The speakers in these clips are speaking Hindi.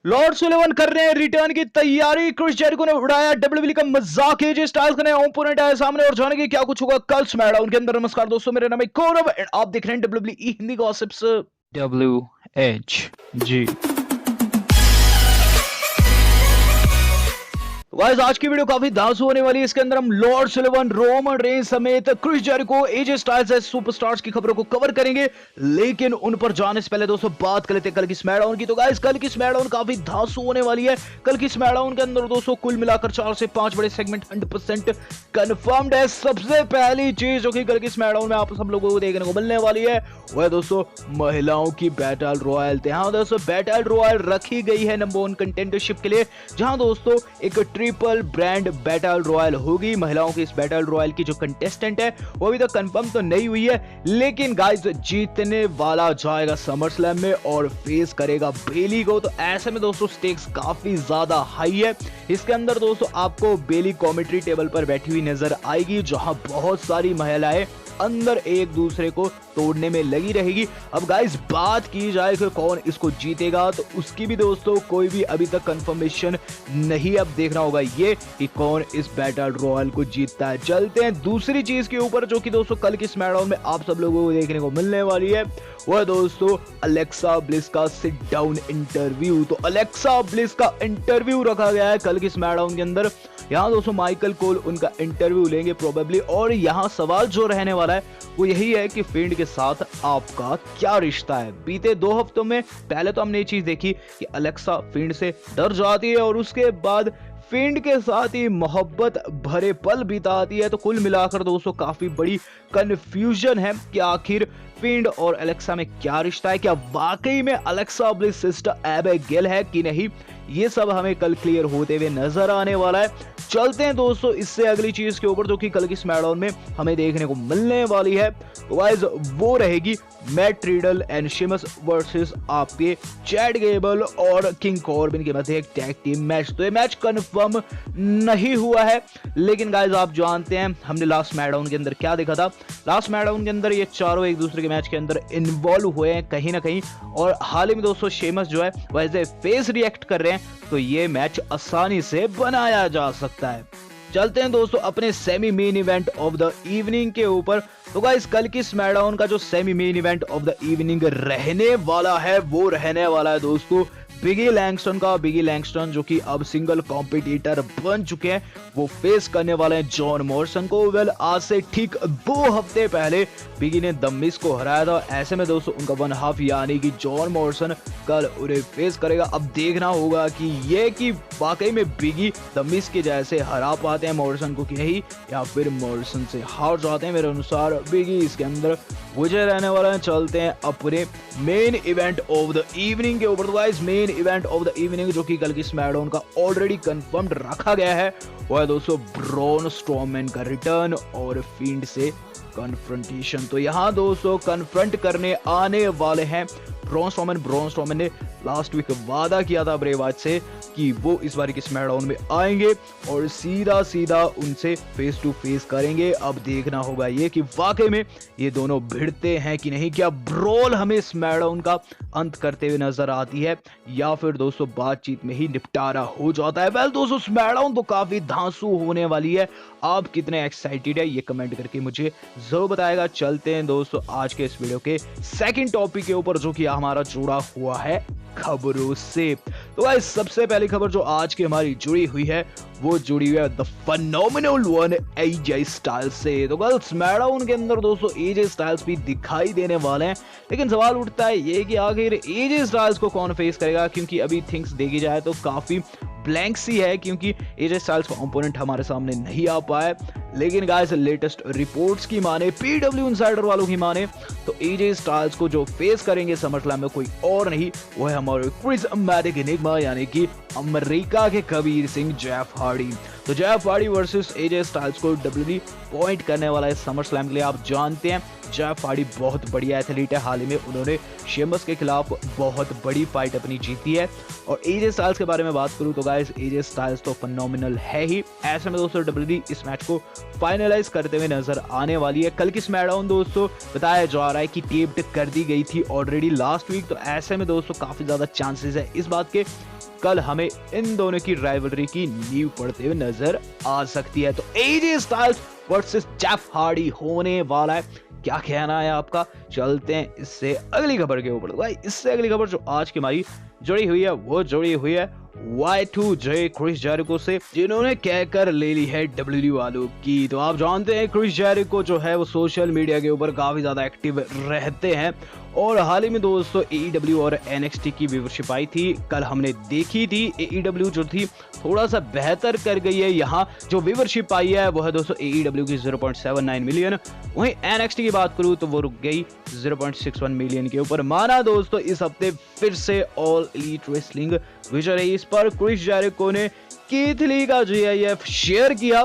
लॉर्ड सुलेवन कर रहे हैं रिटर्न की तैयारी। क्रिस जेरिको ने उड़ाया डब्ल्यूडब्ल्यूई का मजाक। एजे स्टाइल्स का नया ओपोनेंट आया सामने और जानेंगे क्या कुछ होगा कल स्मैकडाउन के अंदर। नमस्कार दोस्तों, मेरा नाम है गौरव एंड आप देख रहे हैं WWE Hindi gossips WHG। Guys आज की वीडियो काफी धांसू होने वाली है। इसके अंदर हम लॉर्ड सुलेवन, रोमन रेंज समेत क्रिस जेरिको, एजे स्टाइल्स जैसे सुपरस्टार्स की खबरों को कवर करेंगे। लेकिन उन पर जाने से पहले दोस्तों बात कर लेते हैं कल की स्मैकडाउन की। तो गाइस कल की स्मैकडाउन काफी धांसू होने वाली है। कल की स्मैकडाउन के अंदर दोस्तों कुल मिलाकर 4 से 5 बड़े सेगमेंट 100% कंफर्म्ड है। सबसे पहली चीज जो कि कल की स्मैकडाउन में आप सब लोगों को देखने को मिलने वाली है वो है दोस्तों महिलाओं की बैटल रॉयल। हाँ दोस्तों, बैटल रॉयल रखी गई है नंबर 1 कंटेंडरशिप के लिए, जहां दोस्तों एक ट्रिपल ब्रांड बैटल रॉयल होगी। महिलाओं की इस बैटल रॉयल की जो कंटेस्टेंट है वो अभी तक कंफर्म तो नहीं हुई है, लेकिन गाइस जीतने वाला जाएगा समर स्लैम में और फेस करेगा बेली को। तो ऐसे में दोस्तों स्टेक्स काफी ज्यादा हाई है। इसके अंदर दोस्तों आपको बेली कॉमेंट्री टेबल पर बैठी हुई नजर आएगी, जहां बहुत सारी महिलाएं अंदर एक दूसरे को तोड़ने में लगी रहेगी। अब गाइस बात की जाए कि कौन इसको जीतेगा, तो उसकी भी दोस्तों कोई भी अभी तक कंफर्मेशन नहीं। अब देखना होगा ये कि कौन इस बैटल रॉयल को जीतता है। चलते हैं दूसरी चीज के ऊपर जो कि दोस्तों कल की स्मैकडाउन में आप सब लोगों को देखने को मिलने वाली है, वो है दोस्तों अलेक्सा ब्लिस का सिट डाउन इंटरव्यू। तो अलेक्सा ब्लिस का इंटरव्यू रखा गया है कल की स्मैकडाउन के अंदर। यहाँ दोस्तों माइकल कोल उनका इंटरव्यू लेंगे प्रोबेबली, और यहाँ सवाल जो रहने वाला है वो यही है कि फिंड के साथ आपका क्या रिश्ता है। बीते 2 हफ्तों में पहले तो हमने ये चीज देखी कि अलेक्सा फिंड से डर जाती है और उसके बाद फिंड के साथ ही मोहब्बत भरे पल बिताती है। तो कुल मिलाकर दोस्तों काफी बड़ी कंफ्यूजन है कि आखिर फिंड और अलेक्सा में क्या रिश्ता है। क्या वाकई में अलेक्सा ब्लिस सिस्टर एबिगेल है कि नहीं, ये सब हमें कल क्लियर होते हुए नजर आने वाला है। चलते हैं दोस्तों इससे अगली चीज के ऊपर जो कि कल की स्मैकडाउन में हमें देखने को मिलने वाली है। गाइस वो रहेगी Matt Riddle and Sheamus versus आपके चैड गेबल और किंग कॉर्बिन के मध्य एक टैग टीम मैच। तो ये मैच कंफर्म नहीं हुआ है, लेकिन गाइस आप जानते हैं हमने लास्ट स्मैकडाउन के अंदर क्या देखा था। लास्ट स्मैकडाउन के अंदर ये चारों एक दूसरे के मैच के अंदर इन्वॉल्व हुए हैं कहीं ना कहीं, और हाल ही में दोस्तों शेमस जो है वैसे फेस रिएक्ट कर रहे हैं, तो ये मैच आसानी से बनाया जा सकता है। चलते हैं दोस्तों अपने semi main event of the evening के ऊपर। तो गाइस कल की स्मैकडाउन का जो semi main event of the evening रहने वाला है वो रहने वाला है दोस्तों बिगी लैंगस्टन का। बिगी लैंगस्टन जो कि अब सिंगल कॉम्पिटिटर बन चुके हैं, वो फेस करने वाले हैं जॉन मॉर्सन को। वेल आज से ठीक 2 हफ्ते पहले बिगी ने द मिज को हराया था। ऐसे में दोस्तों उनका 1 हाफ यानी कि जॉन मॉर्सन कल उन्हें फेस करेगा। अब देखना होगा कि वाकई में बिगी द मिज के जैसे हरा पाते हैं मॉर्सन को कि नहीं, या फिर मॉर्सन से हार जाते हैं। मेरे अनुसार बिगी इसके अंदर विजय रहने वाला है। चलते हैं अपने main event of the evening के ऊपर। Guys main event of the evening जो कि कल की स्मैकडाउन का ऑलरेडी कंफर्म्ड रखा गया है वो है दोस्तों ब्रॉन स्ट्रोमैन का रिटर्न और फिंड से कन्फ्रंटेशन। तो यहाँ दोस्तों कन्फ्रंट करने आने वाले हैं ब्रॉन स्ट्रोमैन। ब्रॉन स्ट्रोमैन ने लास्ट वीक वादा किया था ब्रे वाइट से कि वो इस बार की स्मैकडाउन में आएंगे और सीधा उनसे फेस टू फेस करेंगे। अब देखना होगा ये कि वाकई में ये दोनों भिड़ते हैं कि नहीं। क्या ब्रॉल हमें स्मैकडाउन का अंत करते हुए नजर आती है या फिर दोस्तों बातचीत में ही निपटारा हो जाता है। वेल दोस्तों स्मैकडाउन तो काफी धांसू होने वाली है। आप कितने एक्साइटेड है ये कमेंट करके मुझे जरूर बताएगा। चलते हैं दोस्तों आज के इस वीडियो के सेकंड टॉपिक के ऊपर जो कि हमारा जुड़ा हुआ है खबरों से। तो गाइस सबसे पहली खबर जो आज की हमारी जुड़ी हुई है वो जुड़ी हुई है the phenomenal one AJ Styles से। तो गाइस स्मैकडाउन के अंदर दोस्तों एजे स्टाइल्स भी दिखाई देने वाले हैं, लेकिन सवाल उठता है ये कि आखिर एजे स्टाइल्स को कौन फेस करेगा, क्योंकि अभी थिंग्स देखी जाए तो काफी ब्लैंक सी है, क्योंकि एजे स्टाइल्स का ओपोनेंट हमारे सामने नहीं आ पाया। लेकिन गाइस लेटेस्ट रिपोर्ट्स की माने, पीडब्ल्यू इनसाइडर वालों की माने, तो एजे स्टाइल्स को जो फेस करेंगे समरस्लैम में कोई और नहीं, वो है हमारे क्रिस्मैटिक एनिग्मा यानी कि अमेरिका के कबीर सिंह जेफ हार्डी। तो Jeff Hardy versus AJ Styles को डब्ल्यूडब्ल्यूई पॉइंट करने वाला है समरस्लैम के लिए। आप जानते हैं जेफ हार्डी बहुत बढ़िया एथलीट है। हाल ही में उन्होंने शेमस के खिलाफ बहुत बड़ी फाइट अपनी जीती है। और एजे स्टाइल्स के बारे में बात करूं तो गाइस एजे स्टाइल्स तो फेनोमेनल है ही। ऐसे में दोस्तों डब्ल्यूडब्ल्यूई इस मैच को फाइनलाइज करते हुए नजर आने वाली है। कल की स्मैकडाउन दोस्तों बताया जा रहा है कि टेप्ड कर दी गई थी ऑलरेडी लास्ट वीक। तो ऐसे में दोस्तों काफी ज्यादा चांसेस है इस बात के कल हमें इन दोनों की राइवलरी की नींव पड़ते हुए नजर आ सकती है। तो AJ Styles versus Jeff Hardy होने वाला है, क्या कहना है आपका? चलते हैं इससे अगली खबर के ऊपर। भाई इससे अगली खबर जो आज की हमारी जुड़ी हुई है वो जुड़ी हुई है Y2J क्रिस जेरिको से, जिन्होंने कहकर ले ली है WWE वालों की। तो आप जानते हैं क्रिस जेरिको जो है वो सोशल मीडिया के ऊपर काफी ज्यादा एक्टिव रहते हैं और हाल ही में दोस्तों AEW और NXT की व्यूअरशिप आई थी, कल हमने देखी थी। AEW जो थी थोड़ा सा बेहतर कर गई है, यहाँ जो व्यूअरशिप आई है वो है दोस्तों AEW की 0.79 मिलियन। वहीं NXT की बात करूँ तो वो रुक गई 0.61 मिलियन के ऊपर। माना दोस्तों इस हफ्ते फिर से ऑल एलीट रेसलिंग विजय रही। इस पर क्रिस जेरिको ने कीथ ली का GIF शेयर किया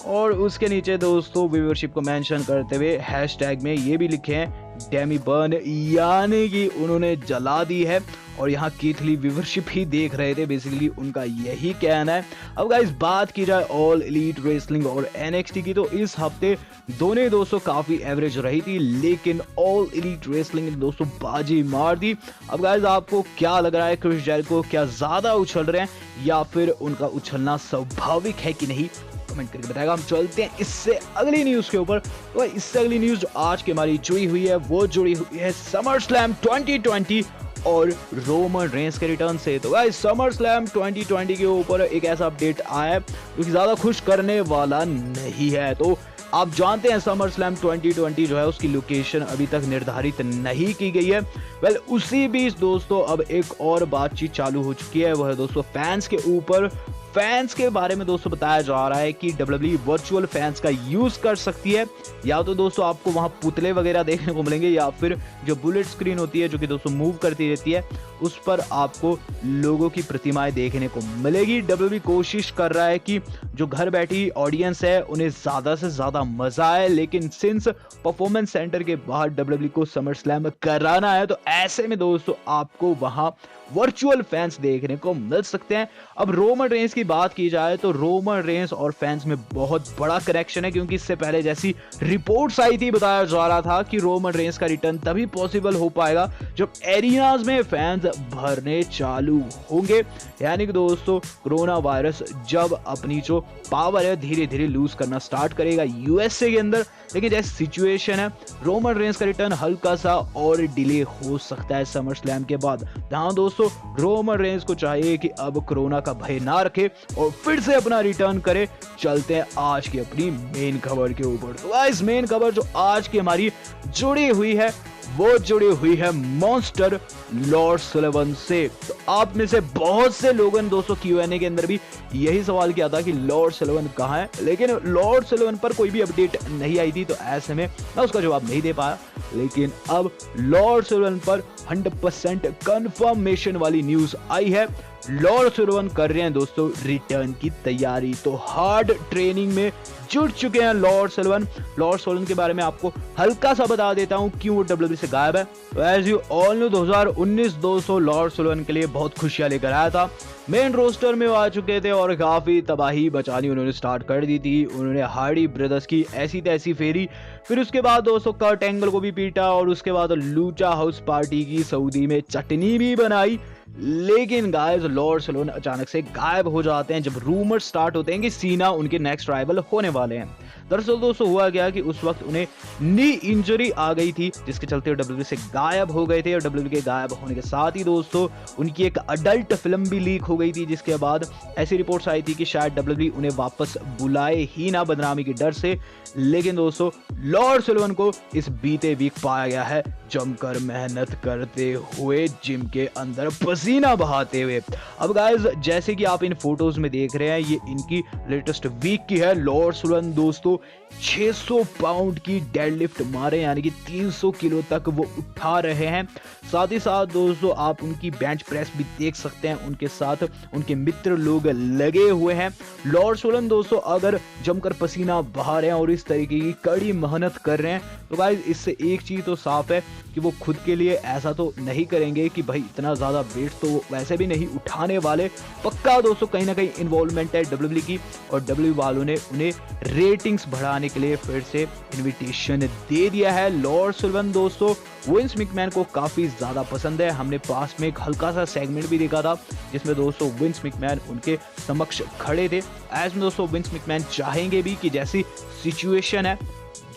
और उसके नीचे दोस्तों व्यूअरशिप को मेंशन करते हुए हैशटैग में ये भी लिखे हैं डेमी बर्न, यानी कि उन्होंने जला दी है। और यहाँ कीथ ली व्यूअरशिप ही देख रहे थे, बेसिकली उनका यही कहना है। अब गाइस बात की जाए ऑल एलीट रेसलिंग और NXT की, तो इस हफ्ते दोनों दोस्तों काफी एवरेज रही थी, लेकिन ऑल एलीट रेसलिंग ने दोस्तों बाजी मार दी। अब गाइस आपको क्या लग रहा है, क्रिस जेरिको क्या ज्यादा उछल रहे हैं या फिर उनका उछलना स्वाभाविक है कि नहीं? कमेंट करके बताएगा। हम चलते हैं इससे अगली न्यूज के ऊपर। तो इससे अगली न्यूज जो आज की हमारी जुड़ी हुई है वो जुड़ी हुई है समर स्लैम 2020 और रोमन रेंस के रिटर्न से। तो गाइस समर स्लैम 2020 के ऊपर एक ऐसा अपडेट आया है जो कि ज्यादा खुश करने वाला नहीं है। तो आप जानते हैं समर स्लैम 2020 जो है उसकी लोकेशन अभी तक निर्धारित नहीं की गई है। वेल उसी बीच दोस्तों अब एक और बातचीत चालू हो चुकी है, वह है दोस्तों फैंस के ऊपर। फैंस के बारे में दोस्तों बताया जा रहा है कि WWE वर्चुअल फैंस का यूज कर सकती है, या तो दोस्तों आपको वहां पुतले वगैरह देखने को मिलेंगे या फिर जो बुलेट स्क्रीन होती है जो कि दोस्तों मूव करती रहती है उस पर आपको लोगों की प्रतिमाएं देखने को मिलेगी। WWE कोशिश कर रहा है कि जो घर बैठी ऑडियंस है उन्हें ज्यादा से ज्यादा मजा आए, लेकिन सिंस परफॉर्मेंस सेंटर के बाहर WWE को समर स्लैम कराना है तो ऐसे में दोस्तों आपको वहां वर्चुअल फैंस देखने को मिल सकते हैं। अब रोमन रेंस की बात की जाए तो रोमन रेंस और फैंस में बहुत बड़ा कनेक्शन है, क्योंकि इससे पहले जैसी रिपोर्ट्स आई थी बताया जा रहा था कि रोमन रेंस का रिटर्न तभी पॉसिबल हो पाएगा जब एरिनाज में फैंस भरने चालू होंगे, यानी कि दोस्तों कोरोना वायरस जब अपनी जो पावर है धीरे धीरे लूज करना स्टार्ट करेगा USA के अंदर। लेकिन जैसी सिचुएशन है रोमन रेंस का रिटर्न हल्का सा और डिले हो सकता है समर स्लैम के बाद। जहां दोस्तों रोमन रेंस को चाहिए कि अब कोरोना का भय ना रखे और फिर से अपना रिटर्न करे। चलते हैं आज की अपनी मेन खबर के ऊपर। तो गाइस मेन खबर जो आज की हमारी जुड़ी हुई है वो जुड़ी हुई है मॉन्स्टर लॉर्ड सुलेवन से। तो आप में से बहुत से लोगों ने दोस्तों Q&A के अंदर भी यही सवाल किया था कि लॉर्ड सुलेवन कहाँ है, लेकिन लॉर्ड सुलेवन पर कोई भी अपडेट नहीं आई थी, तो ऐसे में मैं उसका जवाब नहीं दे पाया। लेकिन अब लॉर्ड सुलेवन पर 100% कंफर्मेशन वाली न्यूज आई है। लॉर्ड सुलेवन कर रहे हैं दोस्तों रिटर्न की तैयारी, तो हार्ड ट्रेनिंग में जुट चुके हैं लॉर्ड सुलेवन। लॉर्ड सुलेवन के बारे में आपको हल्का सा बता देता हूं क्यों वो WWE से गायब है। तो एज यू ऑल नो 2019 दोस्तों लॉर्ड सुलेवन के लिए बहुत खुशियां लेकर आया था। मेन रोस्टर में वो आ चुके थे और काफी तबाही बचानी उन्होंने स्टार्ट कर दी थी। उन्होंने हार्डी ब्रदर्स की ऐसी तैसी फेरी, फिर उसके बाद दोस्तों कर्ट एंगल को भी पीटा और उसके बाद लूचा हाउस पार्टी की सऊदी में चटनी भी बनाई। लेकिन गाइस लॉर्ड सुलेवन अचानक से गायब हो जाते हैं जब रूमर स्टार्ट होते हैं कि सीना उनके नेक्स्ट राइवल होने वाले हैं। दरअसल दोस्तों हुआ क्या कि उस वक्त उन्हें नी इंजरी आ गई थी जिसके चलते WWE से गायब हो गए थे, और WWE के गायब होने के साथ ही दोस्तों उनकी एक अडल्ट फिल्म भी लीक हो गई थी, जिसके बाद ऐसी रिपोर्ट्स आई थी कि शायद WWE उन्हें वापस बुलाए ही ना बदनामी के डर से। लेकिन दोस्तों लॉर्ड सुलेवन को इस बीते वीक पाया गया है जमकर मेहनत करते हुए, जिम के अंदर पसीना बहाते हुए। अब गाइस जैसे कि आप इन फोटोज में देख रहे हैं ये इनकी लेटेस्ट वीक की है। लॉर्ड सुलेवन दोस्तों 600 पाउंड की डेडलिफ्ट मारे, यानी कि 300 किलो तक वो उठा रहे हैं। साथ ही साथ दोस्तों आप उनकी बेंच प्रेस भी देख सकते हैं, उनके साथ उनके मित्र लोग लगे हुए हैं। लॉर्ड सुलेवन दोस्तों अगर जमकर पसीना बहा रहे हैं और इस तरीके की कड़ी मेहनत कर रहे हैं तो गाइस इससे एक चीज तो साफ है कि वो खुद के लिए ऐसा तो नहीं करेंगे कि भाई इतना ज्यादा वेट तो वो वैसे भी नहीं उठाने वाले। पक्का दोस्तों कहीं ना कहीं इन्वॉल्वमेंट है WWE की, और WWE वालों ने उन्हें रेटिंग्स बढ़ाने आने के लिए फिर से इनविटेशन दे दिया है। लॉर्ड सुलिवन दोस्तों विंस मैकमैन को काफी ज्यादा पसंद है। हमने पास में एक हल्का सा सेगमेंट भी देखा था जिसमें दोस्तों विंस मैकमैन उनके समक्ष खड़े थे। ऐसे में दोस्तों विंस मैकमैन चाहेंगे भी कि जैसी सिचुएशन है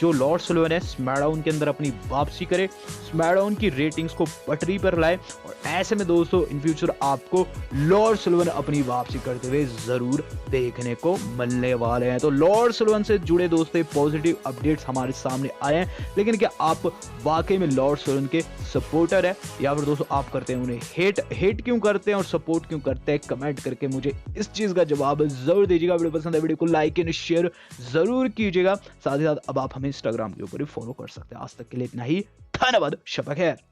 जो लॉर्ड सुलिवन है स्मैकडाउन के अंदर अपनी वापसी करे, स्मैकडाउन की रेटिंग्स को पटरी पर लाए और ऐसे में दोस्तों इन फ्यूचर आपको लॉर्ड सुलिवन अपनी वापसी करते हुए जरूर देखने को मिलने वाले हैं। तो लॉर्ड सुलिवन से जुड़े दोस्तों पॉजिटिव अपडेट्स हमारे सामने आए हैं, लेकिन क्या आप वाकई में लॉर्ड सुलिवन के सपोर्टर है या फिर दोस्तों आप करते हैं उन्हें हेट क्यों करते हैं और सपोर्ट क्यों करते हैं, कमेंट करके मुझे इस चीज का जवाब जरूर दीजिएगा। वीडियो पसंद है वीडियो को लाइक एंड शेयर जरूर कीजिएगा। साथ ही साथ अब आप हमें इंस्टाग्राम के ऊपर भी फॉलो कर सकते हैं। आज तक के लिए इतना ही, धन्यवाद, शब खैर।